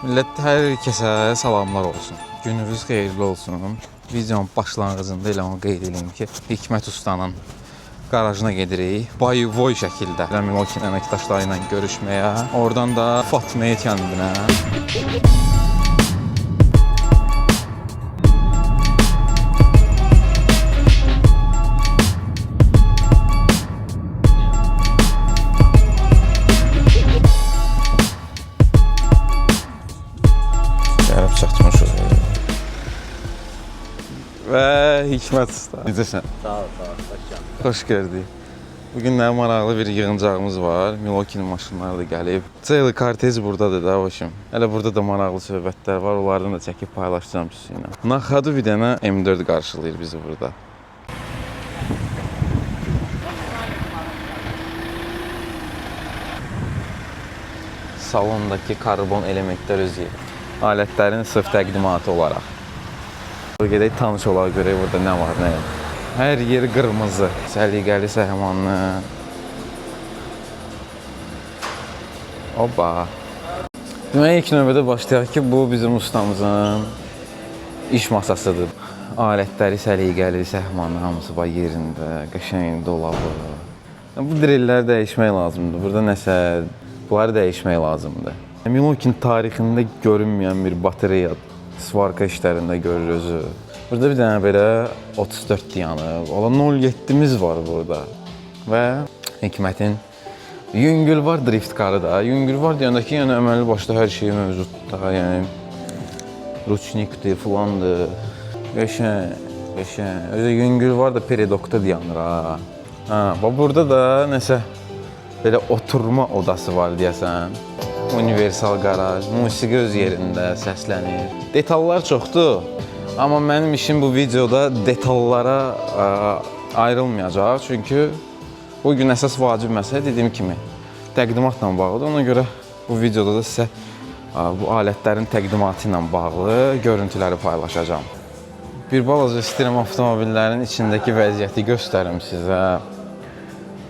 Millət, hər kəsə salamlar olsun. Gününüz xeyirli olsun. Videonun başlanğıcında elə onu qeyd edeyim ki, Hikmət Ustanın qarajına gedirik. Boy şəkildə Milwaukee əməkdaşları ilə görüşməyə. Oradan da Fatmaya kəndinə. Və Hikmət Usta. Necəsən? Sağ ol, hoş geldin. Xoş gördük. Bugün nə maraqlı bir yığıncağımız var. Milwaukee'nin maşınları da gəlib. Ceyli Kartez buradadır da hoşum. Hələ burada da maraqlı söhbətlər var. Onlardan da çəkib paylaşacağım sizinlə. Naxadı bir dənə M4 qarşılayır bizi burada. Salondakı karbon elementlər özü. Alətlərin sırf təqdimatı olaraq. Gedək tanış olaq görək burada nə var, nə yox. Hər yeri qırmızı, səliqəli səhmanlı. Oba. Demək ilk növbədə başlayaq ki, bu bizim ustamızın iş masasıdır. Alətləri səliqəli, səhmanlı, hamısı var yerində, qəşəng dolabı. Bu drilləri dəyişmək lazımdır. Burada nəsə, bunları dəyişmək lazımdır. Milwaukee'nin tarixində görünməyən bir batereya svarka işlərində görür özü. Burada bir dənə belə 34 yanıb. Ola 07'miz var burada. Və Hikmətin yüngül var, drift karı da. Yüngül var deyəndə ki, yəni əməlli başda hər şey mövcuddur. Yəni ruçnikdir, filandır. Qəşəng, qəşəng. Özü yüngül var da peridokda dayanır ha. Bax burada da nəsə belə oturma odası var deyəsən. Universal qaraj, musiqi öz yerində səslənir. Detallar çoxdur, amma mənim işim bu videoda detallara ayrılmayacaq. Çünki bugün əsas vacib məsələ dediyim kimi təqdimatla bağlıdır. Ona görə bu videoda da sizə bu alətlərin təqdimatı ilə bağlı görüntüləri paylaşacağım. Bir balaca istəyirəm avtomobillərin içindəki vəziyyəti göstərim sizə.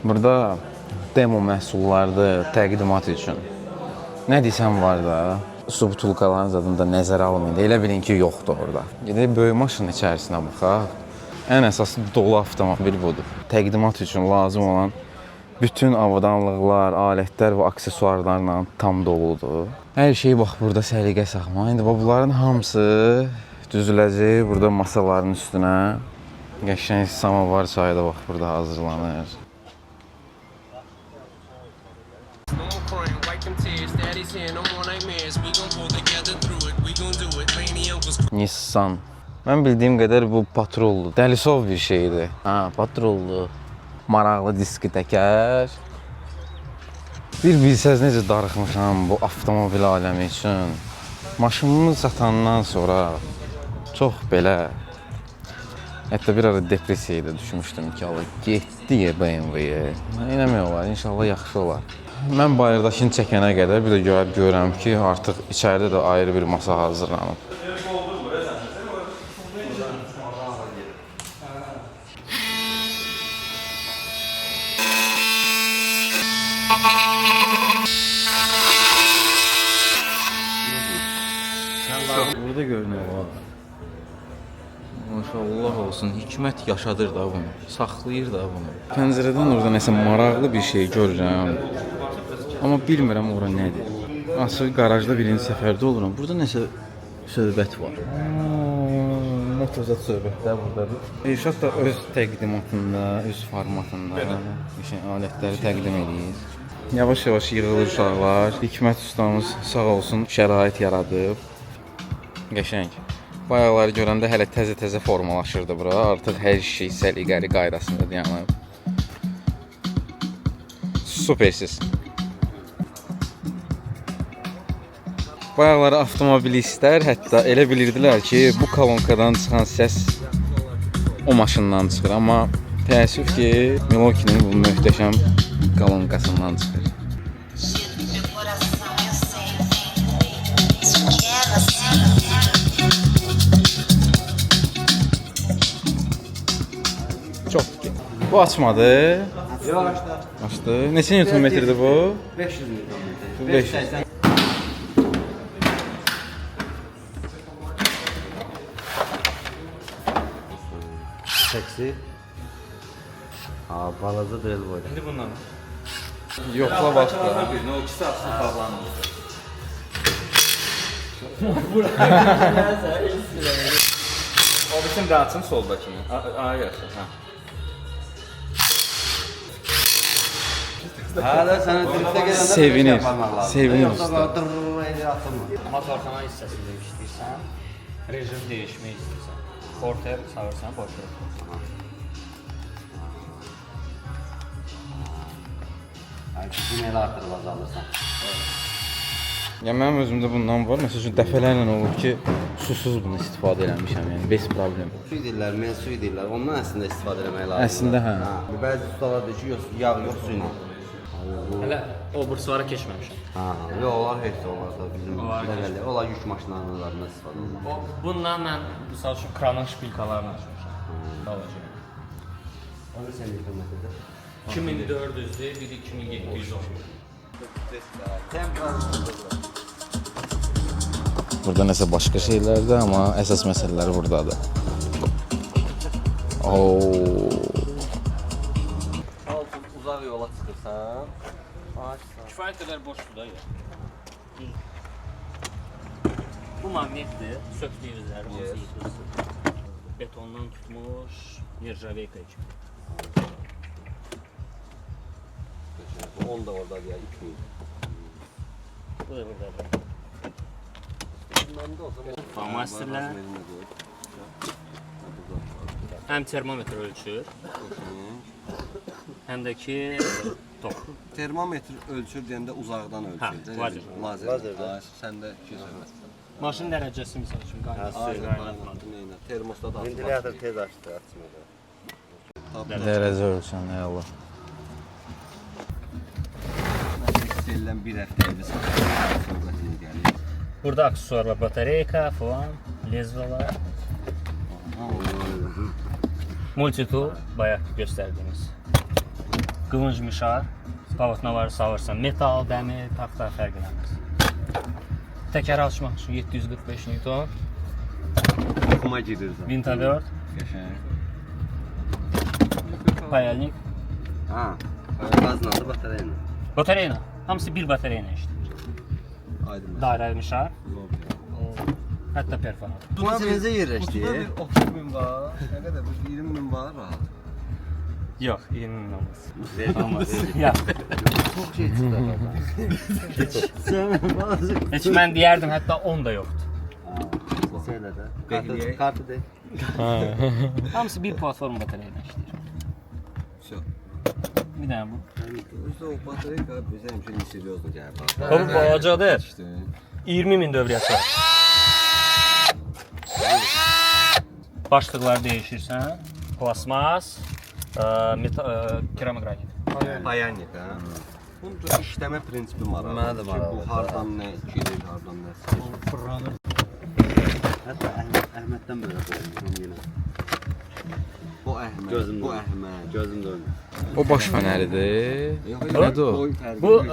Burada demo məhsullardır təqdimat üçün. Nə desəm var da, su butulkaların zadında nəzərə almayın. Elə bilin ki, yoxdur orada. Gedək böyük maşının içərisinə baxaq. Ən əsası dolu avtomobil budur. Təqdimat üçün lazım olan bütün avadanlıqlar, alətlər və aksesuarlarla tam doludur. Hər şey bax burada səliqə saxma. İndi bunların hamısı düzüləcək burada masaların üstünə. Qəşəng samavar çayı da bax burada hazırlanır. Nissan. Mən bildiyim qədər bu patrollu. Dəlisov bir şeydir. Patrollu. Maraqlı diski təkər. Bir bilsəz necə darıxmışam bu avtomobil aləmi üçün. Maşınımı satandan sonra çox belə hətta bir ara depressiyaya da düşmüşdüm ki, Allah getdi BMW-yə. Eləmək olar, inşallah yaxşı olar. Mən bayırdakını çəkənə qədər bir də görürəm ki, artıq içəridə də ayrı bir masa hazırlanıb. Burada görünüyor var. Maşallah olsun, Hikmət yaşadır da bunu, saxlayır da bunu. Pəncərədən orada nəsə maraqlı bir şey görürəm. Amma bilmirəm ora nədir. Asıl qarajda birinci səfərdə oluram. Burada nəsə söhbət var. Motozat söhbətlər buradadır. İrşad da öz təqdimatında, öz formatında alətləri təqdim edir. Yavaş-yavaş yığılır uşaqlar. Hikmət ustamız sağ olsun şərait yaradıb. Qəşəng. Bayaqları görəndə hələ təzə-təzə formalaşırdı bura. Artıq hər şey səliqəli qaydasında dayanıb. Supersiz. Bayaqları avtomobilistlər hətta elə bilirdilər ki, bu kolonkadan çıxan səs o maşından çıxır. Amma təəssüf ki, Milwaukee'nin bu möhtəşəm kolonkasından çıxır. Çox ki. Bu açmadı. Yox, açdı. Açdı. Neçə Newton metrdir bu? 500 Newton metr. 500. Seksi. Ha, balaca drill boyda. İndi bundan. Yoxla bax da. Birini o ikisi aslında bağlanır. O bizim dağıtın soldakini. Yaxşı. Hala sana drift'e gelende Sevinir. Sevinir usta. Motorxana hissəsində işləyirsən, rejim dəyişmək istəyirsən. Porter salırsan, porter. Bizim elə artırıb azalırsan. Ya mənim özümdə bundan var. Məsəl üçün dəfələrlə olub ki, susuz bunu istifadə eləmişəm, yəni bez problem. Su deyirlər, mən su deyirlər. Ondan əslində istifadə etmək lazımdır. Əslində hə. Bəzi ustalar deyir ki, yox, yağ yox, su ilə. Hələ o burslara keçməmişəm. Ha, yox, onlar heç də onlar da bizimləvəlli. Onlar yük maşınlarından istifadə edirlər. Bundan mən misal üçün kranın şpilkalarını açmışam. Qalacaq. Onu sən yükləməkdə. 2400-dür, biri 2710. Burada nəsə başqa şeylərdir, amma əsas məsələlər buradadır. Oo. Uzaq yola çıxırsan, ağaçsan. Kifayət qədər boşdur da ya. Bu magnetdir, söktüyünüzlər, hamısı yıxılsın. Betondan tutmuş, nержавейка kimi. Bu 10 da orada ya, 2000. Bu da buradadır. Bundan da olsa Flamasterlər. Həm termometr ölçür, həm də ki tok. Termometr ölçür deyəndə uzaqdan ölçür. lazer. Lazer. Səndə 200 ölçür. Maşın dərəcəsi misal üçün qaynatma. Termostat açmaq. ventilator tez açdı, açmıyor. Dərəcə ölçən, ey Allah. İstəyilən bir həftəyə biz söhbətini gəlir. Burada aksesuarlar, batareyka falan, lezvalar. Multitool, bayaq göstərdiyimiz. Qılınc mişar, pavatnaları salırsan, metal, dəmir, taxta fərq eləməz. Təkər açmaq üçün 745 Newton, Oxuma girirsən. Vintavert, Qəşəng. payalnik, Ha, qazla da batareyla. batareyna. Hamısı bir batareyna işləyir. Aydın. Dairəli mişar, hətta perforat. Buna necə yerləşdi? Bir 30 min var, nə qədər? Bir 20 min var rahat. Yox, 20 min olmaz. Olmaz. Yox, Çox şey çıxdı. heç mən deyərdim, hətta 10 da yoxdur. Söylə də. Kartı de. Hamısı bir platform batareyna işləyir. Всё. Bir dənə bu. Özdə o batareyka bizə həmişə seriozlu gəlir. Bu balacadır. İşte. 20 min dövriyyəsi var. Başlıqlar dəyişirsən. Plasmas, keramik granit. Payannik ha. Bunun işləmə prinsipi maraqlı. Mənə də maraqlı. Bu hardan nə gelir, hardan nə çıxır. Hətta Əhməddən belə qoymuşam yenə. Bu Əhməd, Gözüm bu dönür. Əhməd. Gözüm dönür. O baş fənəridir. Nədir o? Boy fərqi Bu, yox.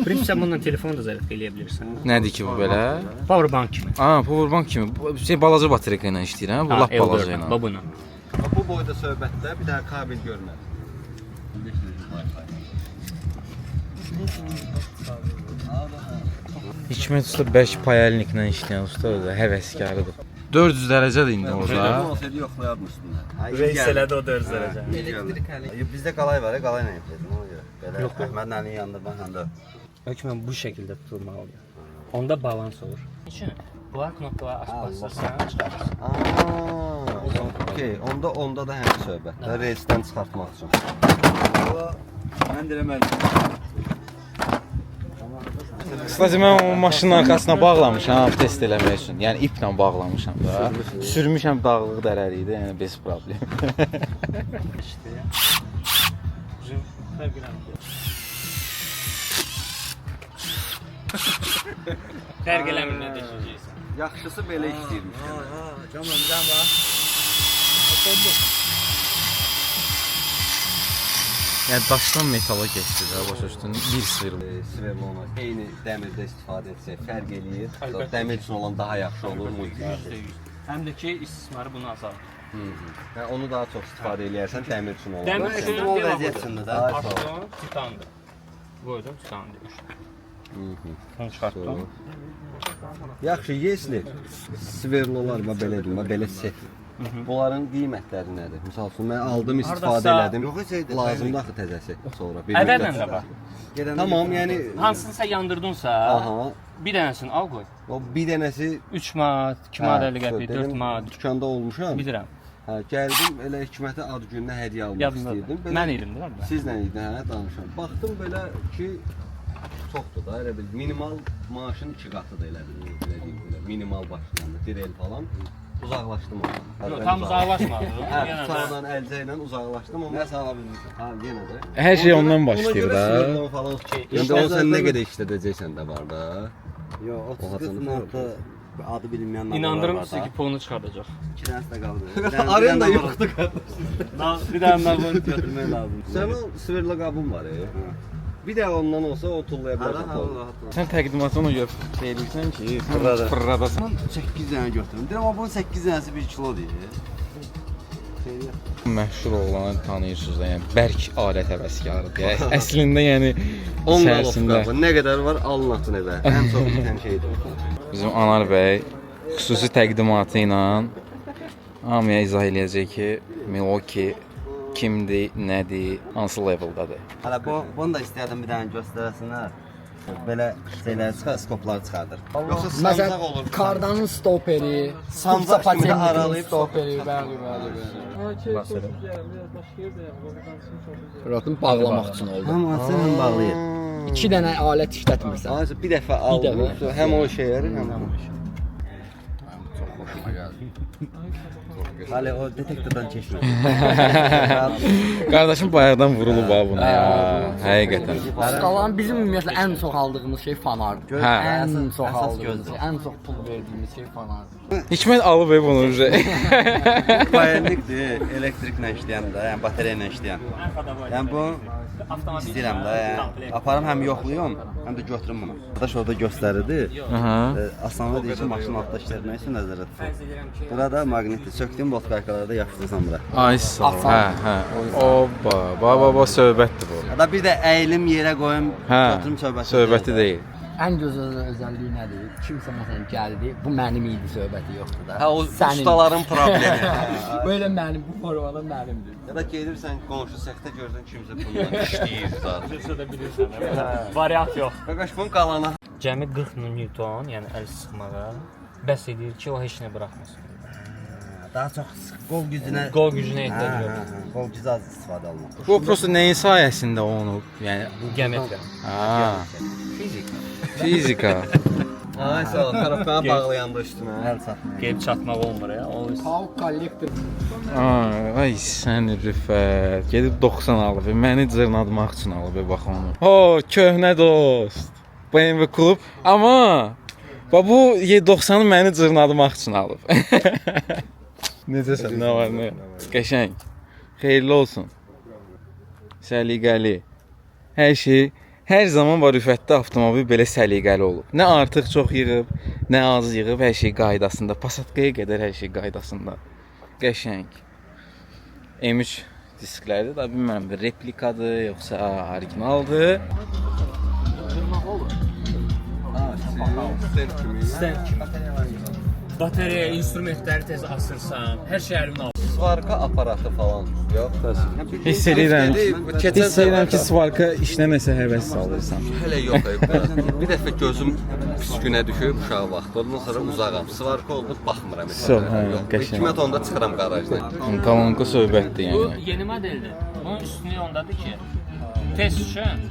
prinsipən bununla telefonu da zərf eləyə bilirsən. Nədir ki bu belə? Powerbank kimi. Aa, powerbank kimi. Bu şey balaca batareyka ilə işləyir, hə? Bu lap balaca ilə. Babuna. Bu boyda söhbətdə bir dənə kabel görmədim. Hikmət usta bəlkə payalniklə işləyən ustadır, həvəskarıdır. 400 dərəcədir indi orada. Olsaydı yoxlayardım üstündə. Reis elədi o 4 dərəcə. Bizdə qalay var, qalay ilə yapıyordum ona görə. Belə Əhmədin əlinin yanında bax həndə. Hökmən bu şəkildə tutulmalıdır. Onda balans olur. Üçün bunlar knopkaları açmazsan çıxarırsan. Okey, onda da həmin söhbətdə reisdən çıxartmaq üçün. Mən demədim. Qısaca mən o maşının arxasına bağlamışam test eləmək üçün. Yəni iplə bağlamışam da. Sürmüşəm dağlıq dərəlikdə, yəni bez problem. Fərq eləmir nə deşəcəksən. Yaxşısı belə işləyirmiş. Yəni daşdan metala keçdi də, başa düşdün? Bir sıyrıldı. Svevlona eyni dəmirdə istifadə etsək fərq eləyir. Dəmir üçün olan daha yaxşı olur. %100. Həm də ki istismarı bunu azaldır. Yəni onu daha çox istifadə eləyərsən dəmir üçün olur. Dəmir üçün Ekstremal devam vəziyyət edir. üçündür də. Açdım, titandır. Qoydum, titandır. Bunu çıxartdım. Yaxşı, yesli. Sverlolar və belə deyim, belə set. Bunların qiymətləri nədir? Məsəl üçün mən aldım, istifadə Hardasa- elədim. Yox, heç eydir. Lazımdır axı təzəsi sonra. bir Ədədlə müddət. də var. Tamam, yəni Hansını sən yandırdınsa, aha. bir dənəsini al qoy. O bir dənəsi 3 manat, 2 manat 50 qəpik, dedim, 4 manat. Dükanda olmuşam. Bilirəm. Hə, gəldim elə Hikmətə ad gününə hədiyyə almaq Yadımdadır. istəyirdim. Mən idim, deyirəm mən. Sizlə idi, hə, danışam. Baxdım belə ki, çoxdur da, elə bil minimal maaşın 2 qatıdır elə bil, belə deyim belə. Minimal başlayanda 1 el falan. Uzaqlaşdım ondan. Yox, tam uzaqlaşmadım. Hə, Yenə də sağdan əlcə ilə uzaqlaşdım, amma Nə sağla bilmirsən? ha, yenə də. Hər şey Ona görə- ondan başlayır ona görə da. sınırlama falan. İndi o sən nə qədər işlədəcəksən də var da. Yox, 30-40 manatda adı bilinməyən nağıllar İnandırım var sizi da. ki, pulunu çıxardacaq. 2 dənəsi də qaldı. Arın da yoxdur qardaş. Bir dənə nağıl götürmək lazım. Sən o sverla qabın var ya. Bir də ondan olsa o tullaya bilərsən. rahat. Sən təqdimatı ona görə deyirsən ki, fırladasan. 8 dənə götürüm. Deyirəm, amma bunun 8 dənəsi 1 kilo deyir. Məşhur oğlanı tanıyırsınız da, yəni bərk alət həvəskarıdır. Yəni, əslində yəni 10 içərisində qalıb. Nə qədər var alın atın evə. Ən çox bitən şeydir. bizim Anar bəy xüsusi təqdimatı ilə hamıya izah eləyəcək ki, Milwaukee kimdir, nədir, hansı leveldadır. Hələ bunu da istəyərdim bir dənə göstərəsinlər. Belə şeyləri çıxar, skopları çıxardır. Yoxsa sancaq Məsələn, olur. kardanın stoperi, Sancaq kimi patentin aralayıb stoperi, bəli. Rotun bağlamaq üçün oldu. Hamısı ilə bağlayır. 2 dənə alət işlətmirsən. Ancaq bir dəfə aldım. dəfə. Həm o şeyləri, həm o. Hələ o detektordan keçmir. Qardaşım bayaqdan vurulub ha buna ya. Həqiqətən. Skalanın bizim ümumiyyətlə ən çox aldığımız şey fanardır. Hə. Ən çox əsas aldığımız gözdür. şey, ən çox pul verdiyimiz şey fanardır. Hikmət alıb bunu üzə. Payenlikdir, elektriklə işləyən də, yəni batareya ilə işləyən. Yəni bu istəyirəm də, yəni aparım həm yoxluyum, həm də götürüm bunu. Qardaş orada göstərirdi. Aha. Aslında deyir ki, maşın altda işlətmək üçün nəzərdə tutun. Burada maqnitli sökdüyüm botqaykalarda yapışdırsan bura. Ay sağ ol. Hə, hə. Oba, baba söhbətdir bu. Ya da bir də əyilim yerə qoyum, Hə. götürüm söhbəti. Söhbəti deyil. Ən gözəl özəlliyi nədir? Kimsə məsələn gəldi, bu mənim idi söhbəti yoxdur da. Hə, o Sənin. ustaların problemi. Böyle mənim, bu formada mənimdir. Ya da gedirsən qonşu səxtə görsən kimsə bununla işləyir zaten. Bilirsə də bilirsən. Variant yox. Qardaş bunun qalana. Cəmi 40 Newton, yəni əl sıxmağa bəs edir ki, o heç nə buraxmasın. Daha çox qol gücünə Qol gücünə ehtiyac yox. qol gücü az istifadə olunur. Bu prosta nəyin sayəsində olunub? Yəni Geometriya. ha, fizika. Ay sağ ol, tərəfdən bağlayanda üstünə. Əl çatmır. Gəlib çatmaq olmur ya. O Pau kollektor. Ay sən Rüfət, gedib 90 alıb, məni cırnatmaq üçün alıb bax onu. O, köhnə dost. BMW klub, amma bax bu 90-ı məni cırnatmaq üçün alıb. Necəsən, nə var, nə? Qəşəng. Xeyirli olsun. Səliqəli. Hər şey hər zaman var Rüfətdə avtomobil belə səliqəli olub. Nə artıq çox yığıb, nə az yığıb, hər şey qaydasında. Passatkaya qədər hər şey qaydasında. Qəşəng. M3 diskləri də bilmirəm, replikadır, yoxsa orijinaldır. stand kimi. Batareya, instrumentləri tez asırsan, hər şey əlimdə al. Svarka aparatı falan. Yox, Hiss edirəm ki, svarka işləməsə həvəs salırsan. Hələ yox. Bir dəfə gözüm pis günə düşüb uşaq vaxtı. Ondan sonra uzağam. Svarka oldu, baxmıram heç. Sol, hə, qəşəng. Hikmət onda çıxıram qarajdan. Kalonka söhbətdir Bu yəni. yeni modeldir. Bunun üstünlüyü ondadır ki, test üçün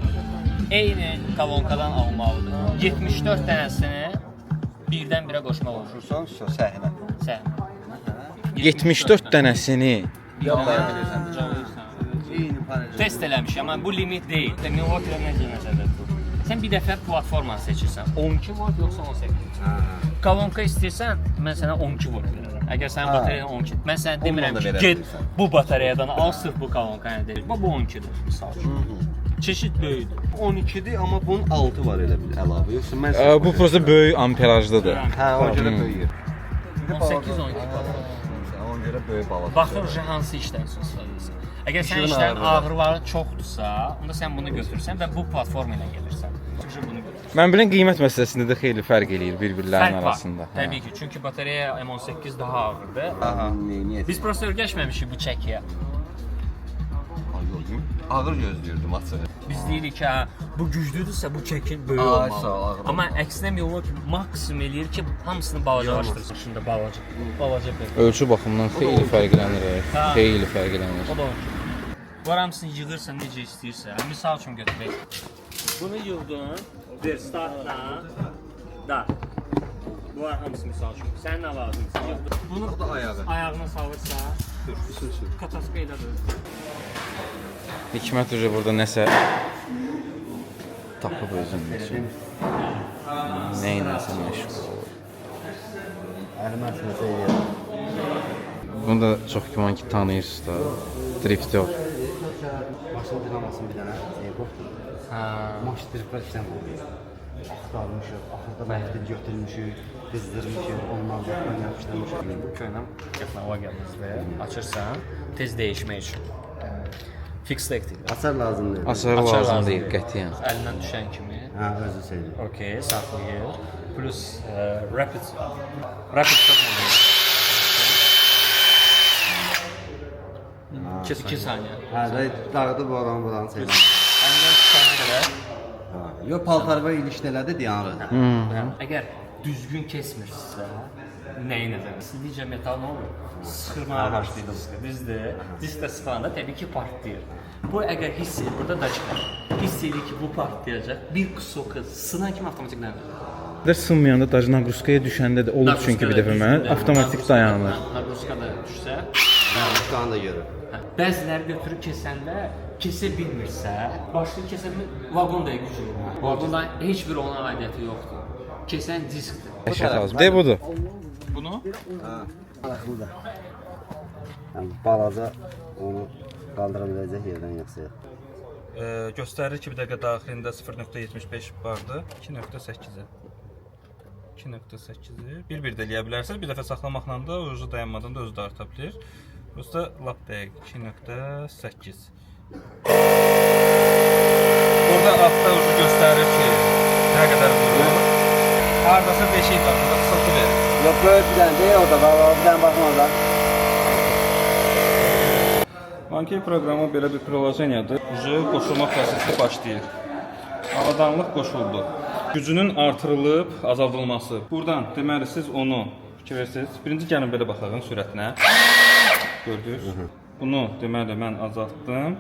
eyni kolonkadan almalıdır. 74 dənəsini birdən-birə qoşmaq olur. Son səhnə. Sən. 74 dənəsini Test eləmişəm, amma bu limit deyil. Milwaukee necə nəzərdə tutulur? Sən bir dəfə platformanı seçirsən. 12 volt yoxsa 18 volt. Kolonka istəyirsən, mən sənə 12 volt verərəm. Əgər sənin batareyan 12, mən sənə demirəm ki, get bu batareyadan al sırf bu kolonkanı deyil. Bu 12-dir misal üçün. Çeşid böyükdür. 12-dir, amma bunun 6 var elə bir əlavə. Yoxsa mən bu prosta böyük amperajlıdır. hə, ona görə böyüyür. 18-12. ona görə böyük balaca. Baxır hansı işdən istifadə. Əgər sənin İşin işlərin ağırlığı. ağırlığı çoxdursa, onda sən bunu götürürsən və bu platforma ilə gəlirsən. Çünki bunu götürürsən. Mən bilən qiymət məsələsində də xeyli fərq eləyir bir-birlərinin Fərq var. arasında. Təbii ki, çünki batareya M18 daha ağırdır. Niyə? Biz prosta öyrəşməmişik bu çəkiyə. Ağır gözləyirdim açığı. Biz deyirik ki, hə, bu güclüdürsə bu çəkin böyük Ay, olmalı. sağ ol, ağır Amma əksinə Milwaukee maksimum eləyir ki, hamısını balacalaşdırsın. Şimdi balaca bir. Ölçü baxımından xeyli fərqlənir. Ha. Xeyli fərqlənir. O da olur. Bu hamısını yığırsan necə istəyirsən. Misal üçün götürək. Bunu yığdın, ver startla. Da. Bu hamısı misal üçün. Sən nə lazımdır? Yığdın. Bunu da ayağı. Ayağına salırsan, Sür. kataska ilə döndür. Hikmət burada nəsə tapıb özünün üçün. Nəyinəsə məşğul olur. Əlimə əsməsə eləyər. Bunu da çox güman ki tanıyırsınız da. Driftyor. Maşın dinamasının bir dənə şey qopdu. Maş driflər işləm oldu. Axtarmışıq, axırda məhdini götürmüşük, qızdırmışıq, ondan sonra yapışdırmışıq. Köynəm texnologiya bizdə. Açırsan, tez dəyişmək üçün. Fix select. Açar lazımdır. Asarı lazım deyil qətiyyən. Əlindən düşən kimi. Hə, özü söyləyir. Okay, saxlayır. Plus rapid stop modu. 2 saniyə. Hə, və dağıdı bu adamı buranı söyləyir. Əlindən düşənə qədər. Yox, paltarva ilişdi elədi, dayanır. Əgər düzgün kesmirsə, nəyi nəzərdə? Sizcə metal nə olur? Sıxırmağa başlayır diskə. Düzdür. Diskdə sıxılanda təbii ki partlayır. Bu əgər hiss edir, burada da çıxar. Hiss edir ki, bu partlayacaq. Bir kusoku sınan kimi avtomatik nədir? Da sınmayanda da naqruskaya düşəndə də olub çünki bir dəfə mən avtomatik dayanır. Naqruska da düşsə, Şu anda görür. bəziləri götürüb kesəndə kesə bilmirsə, başlayıb kesə vaqon da güclü. Vaqonda heç bir ona aidiyyəti yoxdur. Kesən diskdir. Əşət lazım. De budur. Bunu Burada. Yəni balaca onu qaldıra biləcək yerdən yoxsa yox. Göstərir ki, bir dəqiqə daxilində 0.75 bardır, 2.8-i. 2.8-i bir-bir də eləyə bilərsiniz. Bir dəfə saxlamaqla da ucu dayanmadan da özü də arta bilir. Prosta lap dəqiq 2.8. Burada altda ucu göstərir ki, nə qədər vurur. Hardasa beşik var, burada xısıltı verir. Yox, böyük bir dənə deyil orada, bir dənə baxma orada. Bankey proqramı belə bir prilojenyadır. Ucu qoşulma prosesi başlayır. Avadanlıq qoşuldu. Gücünün artırılıb azaldılması. Buradan deməli siz onu fikir verirsiniz. Birinci gəlin belə baxaq sürətinə. Gördünüz? Bunu deməli mən azaltdım.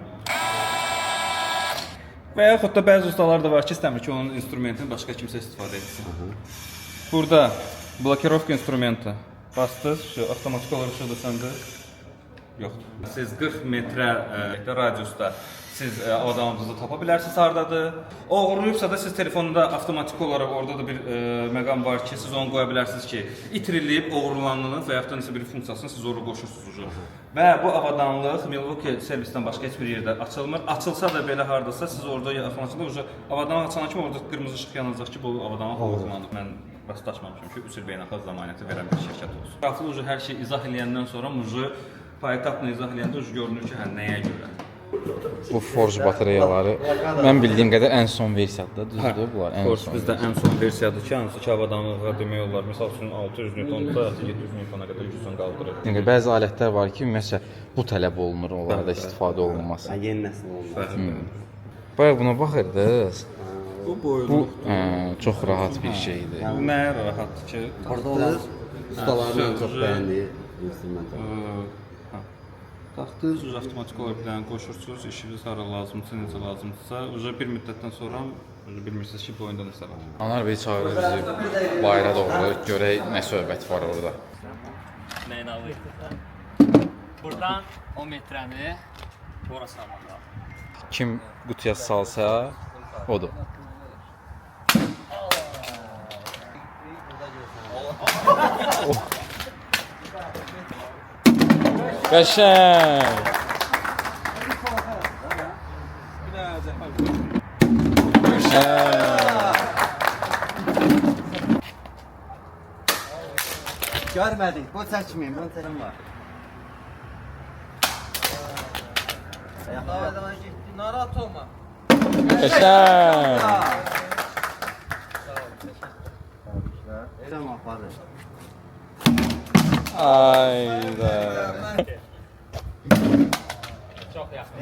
Və yaxud da bəzi ustalar da var ki, istəmir ki, onun instrumentini başqa kimsə istifadə etsin. Burada blokirovka instrumenti bastınız, şu avtomatik olaraq şurada səndə yoxdur. Siz 40 metrə radiusda siz avadanlığınızı tapa bilərsiniz hardadır. Oğurluyubsa da siz telefonda avtomatik olaraq orada da bir məqam var ki, siz onu qoya bilərsiniz ki, itirilib, oğurlanılıb və yaxud da nəsə bir funksiyasını siz orada qoşursunuz. Və bu avadanlıq Milwaukee servisdən başqa heç bir yerdə açılmır. Açılsa da belə hardasa siz orada avtomatikdə avadanlıq açılan kimi orada qırmızı işıq yanacaq ki, bu avadanlıq oğurlanıb. Mən rastlaşmamışam ki, üsul beynəlxalq zəmanəti verən bir şirkət olsun. Ətraflı hər şey izah eləyəndən sonra paytaxtla izah eləyəndə görünür ki, nəyə görə. Bu Forge batareyaları mən bildiyim qədər ən son versiyadır, düzdür bunlar ən Forge son. bizdə ən son versiyadır ki, hansı ki avadanlığa demək olar. Məsəl üçün 600 Newton-da 700 Newton-a qədər gücdən qaldırır. Yəni bəzi alətlər var ki, məsələn, bu tələb olunur, onlarda istifadə olunması. Yeni nəsil olmalı. Bayaq buna baxırdınız. Bu boylu. Bu çox rahat bir şeydir. Bu nəyə rahatdır ki? Orada olan ustaların ən çox bəyəndiyi instrument. Taxtınız avtomatik olaraq bir dənə qoşursunuz, işiniz hara lazımdırsa, necə lazımdırsa, bir müddətdən sonra bilmirsiniz ki, bu oyunda nəsə var. Anar Bey çağırır bizi bayra doğru, görək nə söhbət var orada. Nəyin alır? Buradan o metrəni ora salmaq lazım. Kim qutuya salsa, odur. Qəşəng! Görmədik, bu çəkməyin, bunun çəkim var. Narahat olma. Qəşəng. Tamam, apardı. Ayda. Çox yaxşı.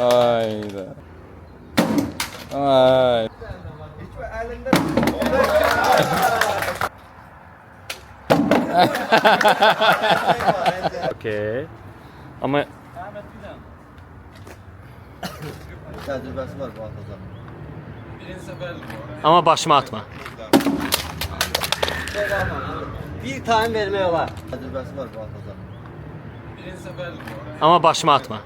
Ayda. Ay. Okay. Amma Təcrübəsi var bu atacaq. amma başıma atma. Bir time vermək olar. Təcrübəsi var bu atacaq. Amma başıma atma.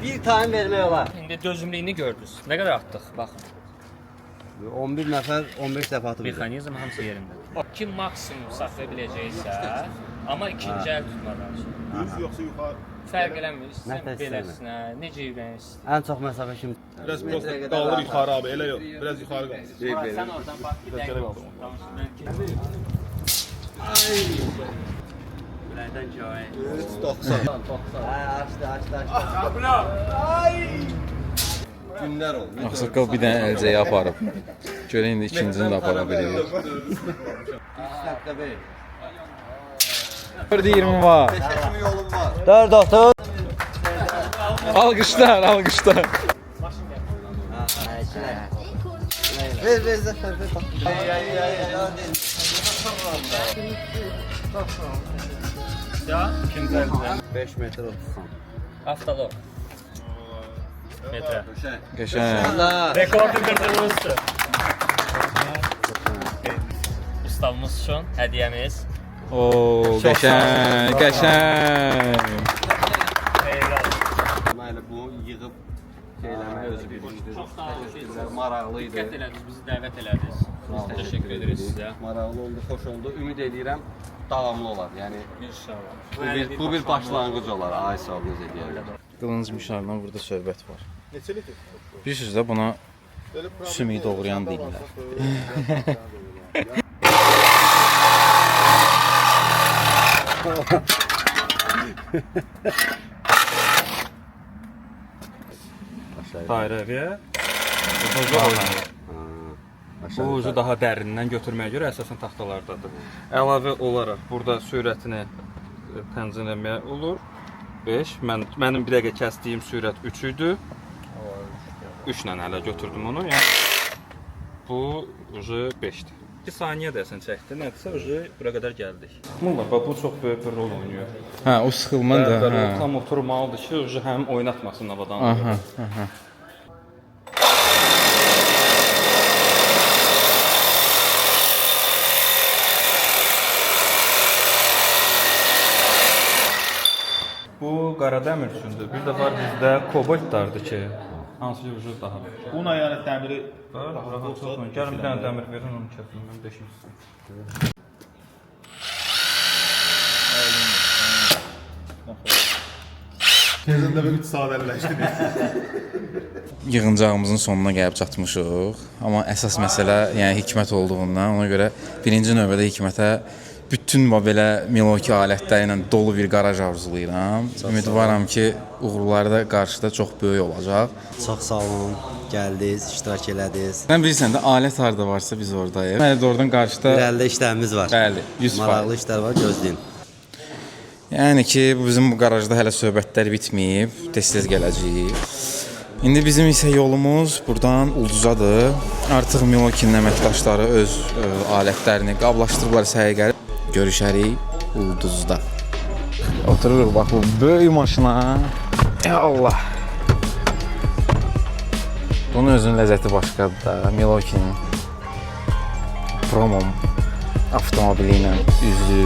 Bir time vermək olar. İndi dözümlüyünü gördünüz. Nə qədər atdıq? Baxın. 11 nəfər 15 dəfə atıb. Mexanizm hamısı yerində. Kim maksimum saxlaya biləcəksə, amma ikinci əl tutmadan. Düz yoxsa yuxarı? Fərq eləmir. Nə Sən təsir beləsinə, necə ürəyirsən? Ən çox məsafə kim? Biraz prosta qalır yuxarı abi, elə yox. Biraz yuxarı qalsın. Sən oradan bax, bir dəqiqə olsun. Bilərdən joy. 90. Açdı. Günlər oldu. Ağsaqqal bir dənə əlcəyi aparıb. Görə indi ikincisini də apara bilir. 2.5. 4-20 var. Kimi yolum var. 4.30. Alqışlar, alqışlar. Ver Zəfər, ver bax. Ya, ikinci əldə. 5 metr 30 san. Avtolog. Metrə. Qəşəng. Rekordu qırdırmışsın. Ustamız üçün hədiyyəmiz. Oo, qəşəng, qəşəng. Eyvallah. Deməli bu yığıb şeyləmək özü bir işdir. Çox sağ olun. Maraqlı idi. Diqqət elədiniz, bizi dəvət elədiniz. Biz təşəkkür ederiz sizə. Maraqlı oldu, xoş oldu. Ümid edirəm davamlı olar. Yəni İnşallah. bu bir başlanğıc olar. Ay sağ olun deyirəm. Qılınc Mişarla burada söhbət var. Neçə litr? Bilirsiniz də buna sümüyü doğrayan deyirlər. Dairəviyə. Bu ucu daha dərindən götürməyə görə əsasən taxtalardadır. Əlavə olaraq burada sürətini tənzimləməyə olur. 5. Mənim bir dəqiqə kəsdiyim sürət 3 idi. 3 ilə hələ götürdüm onu. Yəni bu ucu 5-dir. 2 saniyə dəsən çəkdi. Nədirsə ucu bura qədər gəldik. Bunlar bu çox böyük bir rol oynayır. Hə, o sıxılman da. Bəli, Hə. o tam oturmalıdır ki, ucu həm oynatmasın havadan. Aha, aha. Bu qara dəmir üçündür. Bir də var bizdə kobaltlardır ki, hansı ucu daha. Buna yəni dəmiri Gəlin bir dənə dəmir verin, onu kəsin, mən deşim. Tezən də bir 3 saat əlləşdi. Yığıncağımızın sonuna gəlib çatmışıq. Amma əsas məsələ, yəni Hikmət olduğundan, ona görə birinci növbədə Hikmətə bütün belə Milwaukee alətləri ilə dolu bir qaraj arzulayıram. Ümidvaram ki, uğurları da qarşıda çox böyük olacaq. Çox sağ olun. Gəldiniz, iştirak elədiniz. Sən bilirsən də, alət harda varsa biz oradayıq. Məndə də oradan qarşıda İrəlidə işlərimiz var. bəli, 100%. Maraqlı işlər var, gözləyin. Yəni ki, bizim bu qarajda hələ söhbətlər bitməyib, tez-tez gələcəyik. İndi bizim isə yolumuz buradan Ulduzadır. Artıq Milwaukee'nin əməkdaşları öz alətlərini qablaşdırıblar səhiqəli. Görüşərik Ulduzda. Otururuq bax bu böyük maşına. Ya Allah. Bunun özünün ləzzəti başqadır da. Milwaukee'nin Promom avtomobili ilə üzü